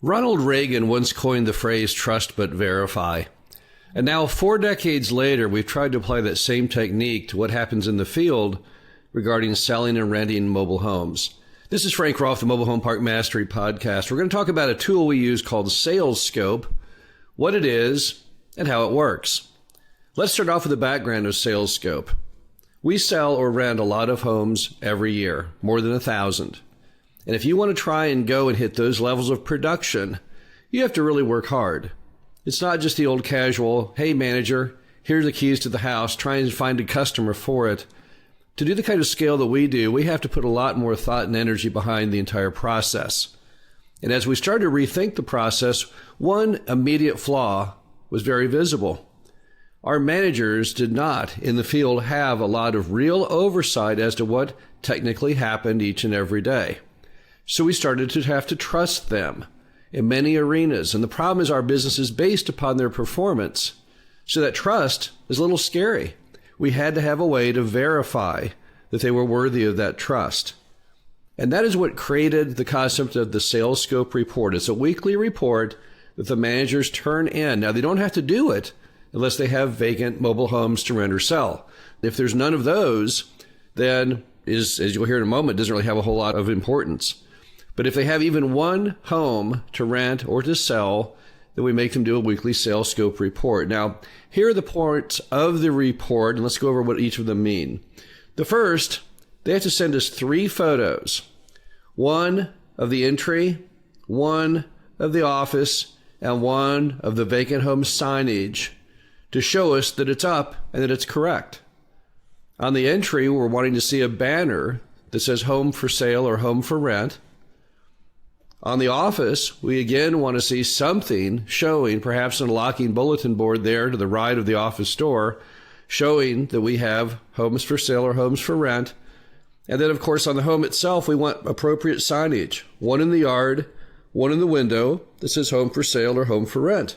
Ronald Reagan once coined the phrase trust but verify. And now 4 decades later, we've tried to apply that same technique to what happens in the field regarding selling and renting mobile homes. This is Frank Rolfe, the Mobile Home Park Mastery Podcast. We're going to talk about a tool we use called Salescope, what it is, and how it works. Let's start off with the background of Salescope. We sell or rent a lot of homes every year, more than 1,000. And if you want to try and go and hit those levels of production, you have to really work hard. It's not just the old casual, hey manager, here's the keys to the house, try and find a customer for it. To do the kind of scale that we do, we have to put a lot more thought and energy behind the entire process. And as we started to rethink the process, one immediate flaw was very visible. Our managers did not, in the field, have a lot of real oversight as to what technically happened each and every day. So we started to have to trust them in many arenas. And the problem is our business is based upon their performance. So that trust is a little scary. We had to have a way to verify that they were worthy of that trust. And that is what created the concept of the Salescope report. It's a weekly report that the managers turn in. Now, they don't have to do it unless they have vacant mobile homes to rent or sell. If there's none of those, then, as you'll hear in a moment, it doesn't really have a whole lot of importance. But if they have even one home to rent or to sell, then we make them do a weekly Salescope report. Now, here are the points of the report, and let's go over what each of them mean. The first, they have to send us 3 photos. One of the entry, one of the office, and one of the vacant home signage to show us that it's up and that it's correct. On the entry, we're wanting to see a banner that says home for sale or home for rent. On the office, we again want to see something showing, perhaps a locking bulletin board there to the right of the office door, showing that we have homes for sale or homes for rent. And then, of course, on the home itself, we want appropriate signage, one in the yard, one in the window that says home for sale or home for rent.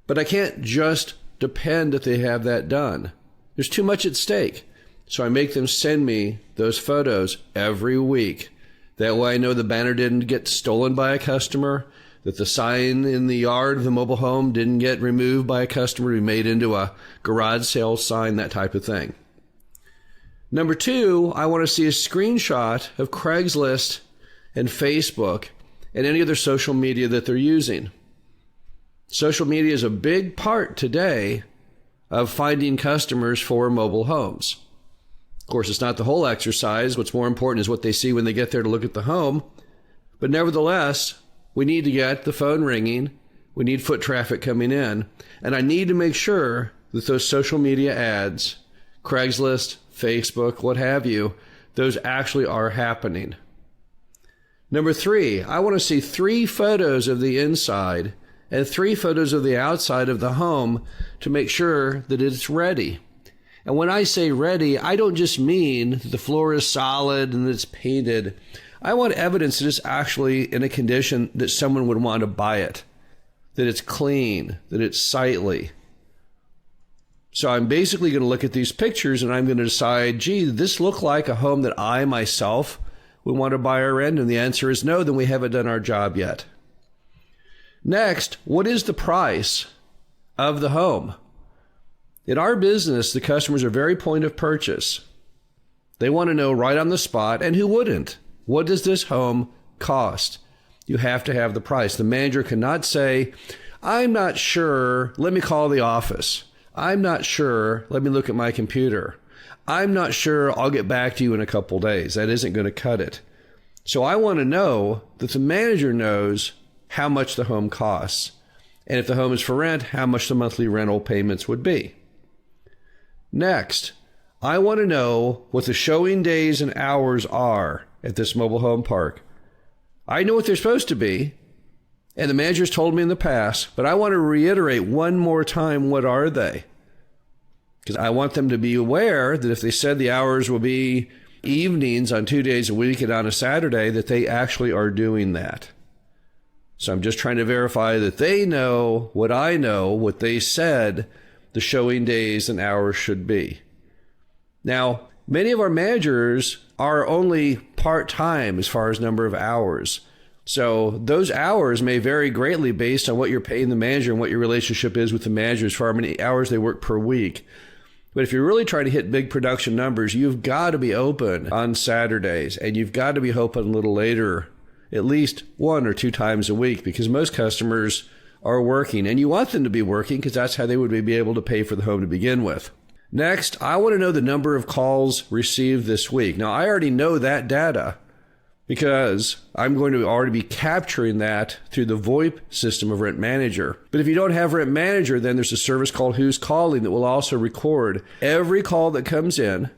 But I can't just depend that they have that done. There's too much at stake. So I make them send me those photos every week. That way I know the banner didn't get stolen by a customer, that the sign in the yard of the mobile home didn't get removed by a customer who made into a garage sale sign, that type of thing. Number 2, I want to see a screenshot of Craigslist and Facebook and any other social media that they're using. Social media is a big part today of finding customers for mobile homes. Of course, it's not the whole exercise. What's more important is what they see when they get there to look at the home. But nevertheless, we need to get the phone ringing. We need foot traffic coming in. And I need to make sure that those social media ads, Craigslist, Facebook, what have you, those actually are happening. Number 3, I want to see 3 photos of the inside and 3 photos of the outside of the home to make sure that it's ready. And when I say ready, I don't just mean that the floor is solid and that it's painted. I want evidence that it's actually in a condition that someone would want to buy it, that it's clean, that it's sightly. So I'm basically going to look at these pictures and I'm going to decide, gee, this look like a home that I myself would want to buy or rent? And the answer is no, then we haven't done our job yet. Next, what is the price of the home? In our business, the customers are very point of purchase. They want to know right on the spot, and who wouldn't? What does this home cost? You have to have the price. The manager cannot say, I'm not sure, let me call the office. I'm not sure, let me look at my computer. I'm not sure, I'll get back to you in a couple days. That isn't going to cut it. So I want to know that the manager knows how much the home costs. And if the home is for rent, how much the monthly rental payments would be. Next, I want to know what the showing days and hours are at this mobile home park. I know what they're supposed to be, and the manager's told me in the past, but I want to reiterate one more time, what are they? Because I want them to be aware that if they said the hours will be evenings on 2 days a week and on a Saturday, that they actually are doing that. So I'm just trying to verify that they know, what they said the showing days and hours should be. Now, many of our managers are only part-time as far as number of hours. So those hours may vary greatly based on what you're paying the manager and what your relationship is with the manager as far as how many hours they work per week. But if you're really trying to hit big production numbers, you've got to be open on Saturdays, and you've got to be open a little later, at least 1 or 2 times a week, because most customers are working, and you want them to be working because that's how they would be able to pay for the home to begin with. Next, I want to know the number of calls received this week. Now, I already know that data because I'm going to already be capturing that through the VoIP system of Rent Manager. But if you don't have Rent Manager, then there's a service called Who's Calling that will also record every call that comes in.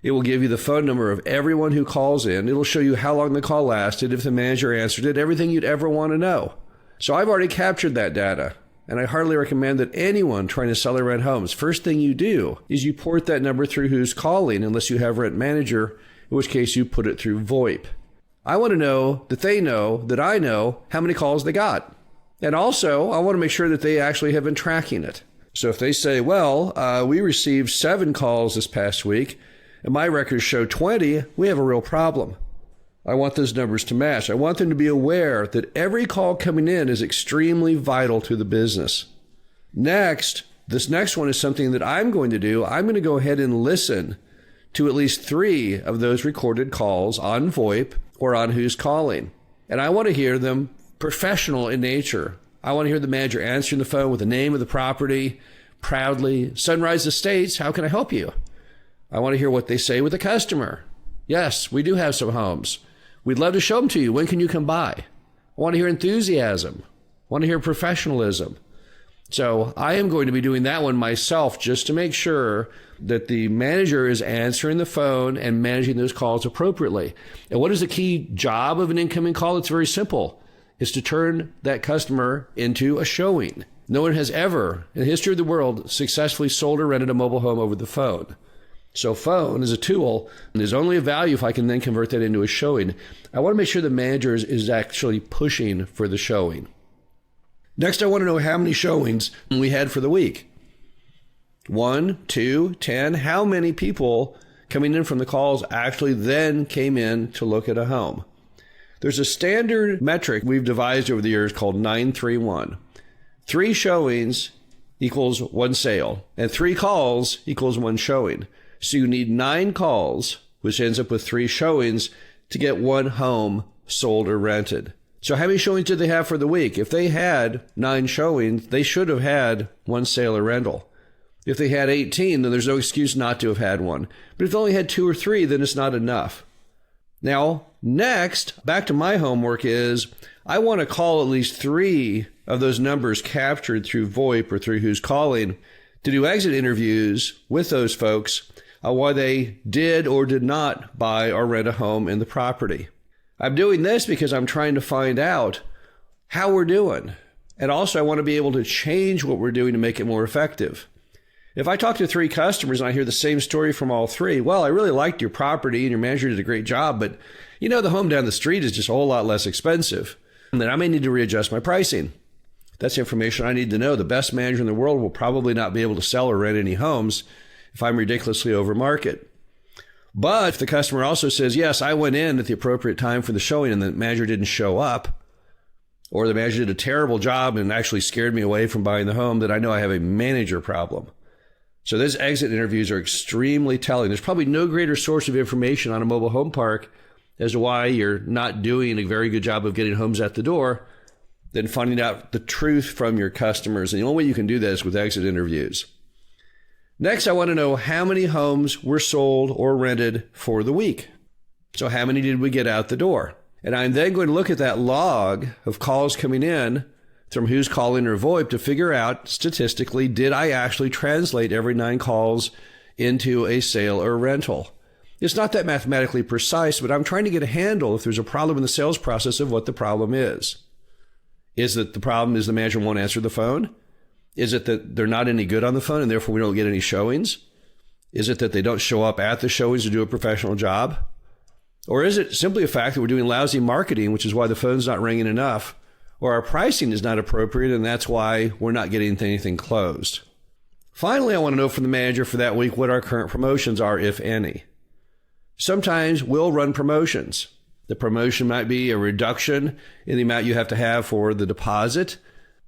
It will give you the phone number of everyone who calls in. It'll show you how long the call lasted, if the manager answered it, everything you'd ever want to know. So I've already captured that data, and I hardly recommend that anyone trying to sell or rent homes, first thing you do is you port that number through Who's Calling, unless you have Rent Manager, in which case you put it through VoIP. I want to know that they know that I know how many calls they got. And also, I want to make sure that they actually have been tracking it. So if they say, well, we received 7 calls this past week, and my records show 20, we have a real problem. I want those numbers to match. I want them to be aware that every call coming in is extremely vital to the business. Next, this next one is something that I'm going to do. I'm going to go ahead and listen to at least 3 of those recorded calls on VoIP or on Who's Calling. And I want to hear them professional in nature. I want to hear the manager answering the phone with the name of the property, proudly, Sunrise Estates, how can I help you? I want to hear what they say with the customer. Yes, we do have some homes. We'd love to show them to you. When can you come by? I want to hear enthusiasm. I want to hear professionalism. So I am going to be doing that one myself just to make sure that the manager is answering the phone and managing those calls appropriately. And what is the key job of an incoming call? It's very simple. It's to turn that customer into a showing. No one has ever, in the history of the world, successfully sold or rented a mobile home over the phone. So phone is a tool, and there's only a value if I can then convert that into a showing. I want to make sure the manager is actually pushing for the showing. Next, I want to know how many showings we had for the week. 1, 2, 10. How many people coming in from the calls actually then came in to look at a home? There's a standard metric we've devised over the years called 931. 3 showings equals 1 sale, and 3 calls equals 1 showing. So you need 9 calls, which ends up with 3 showings, to get 1 home sold or rented. So how many showings did they have for the week? If they had 9 showings, they should have had 1 sale or rental. If they had 18, then there's no excuse not to have had one. But if they only had 2 or 3, then it's not enough. Now, next, back to my homework is, I want to call at least 3 of those numbers captured through VoIP or through Who's Calling to do exit interviews with those folks why they did or did not buy or rent a home in the property. I'm doing this because I'm trying to find out how we're doing. And also I want to be able to change what we're doing to make it more effective. If I talk to 3 customers and I hear the same story from all 3, well, I really liked your property and your manager did a great job, but the home down the street is just a whole lot less expensive. And then I may need to readjust my pricing. That's information I need to know. The best manager in the world will probably not be able to sell or rent any homes if I'm ridiculously over market. But if the customer also says, yes, I went in at the appropriate time for the showing and the manager didn't show up, or the manager did a terrible job and actually scared me away from buying the home, then I know I have a manager problem. So those exit interviews are extremely telling. There's probably no greater source of information on a mobile home park as to why you're not doing a very good job of getting homes at the door than finding out the truth from your customers. And the only way you can do that is with exit interviews. Next, I want to know how many homes were sold or rented for the week. So how many did we get out the door? And I'm then going to look at that log of calls coming in from Who's Calling or VoIP to figure out statistically, did I actually translate every 9 calls into a sale or rental? It's not that mathematically precise, but I'm trying to get a handle if there's a problem in the sales process of what the problem is. Is it the problem is the manager won't answer the phone? Is it that they're not any good on the phone and therefore we don't get any showings? Is it that they don't show up at the showings to do a professional job? Or is it simply a fact that we're doing lousy marketing, which is why the phone's not ringing enough, or our pricing is not appropriate and that's why we're not getting anything closed? Finally, I want to know from the manager for that week what our current promotions are, if any. Sometimes we'll run promotions. The promotion might be a reduction in the amount you have to have for the deposit,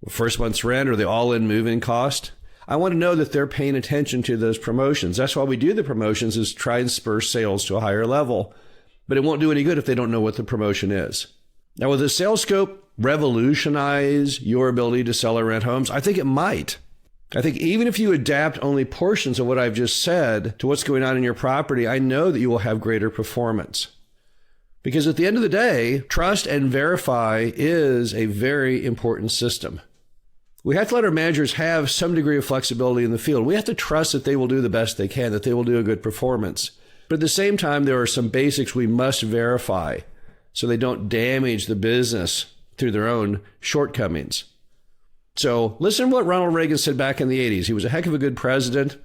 first month's rent, or the all-in move-in cost. I want to know that they're paying attention to those promotions. That's why we do the promotions, is try and spur sales to a higher level. But it won't do any good if they don't know what the promotion is. Now, will the Salescope revolutionize your ability to sell or rent homes? I think it might. I think even if you adapt only portions of what I've just said to what's going on in your property, I know that you will have greater performance. Because at the end of the day, trust and verify is a very important system. We have to let our managers have some degree of flexibility in the field. We have to trust that they will do the best they can, that they will do a good performance. But at the same time, there are some basics we must verify so they don't damage the business through their own shortcomings. So listen to what Ronald Reagan said back in the 80s. He was a heck of a good president,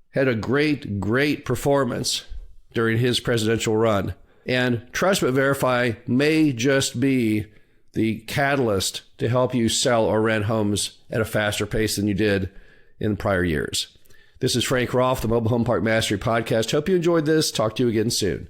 had a great performance during his presidential run. And trust but verify may just be the catalyst to help you sell or rent homes at a faster pace than you did in prior years. This is Frank Rolfe, the Mobile Home Park Mastery Podcast. Hope you enjoyed this. Talk to you again soon.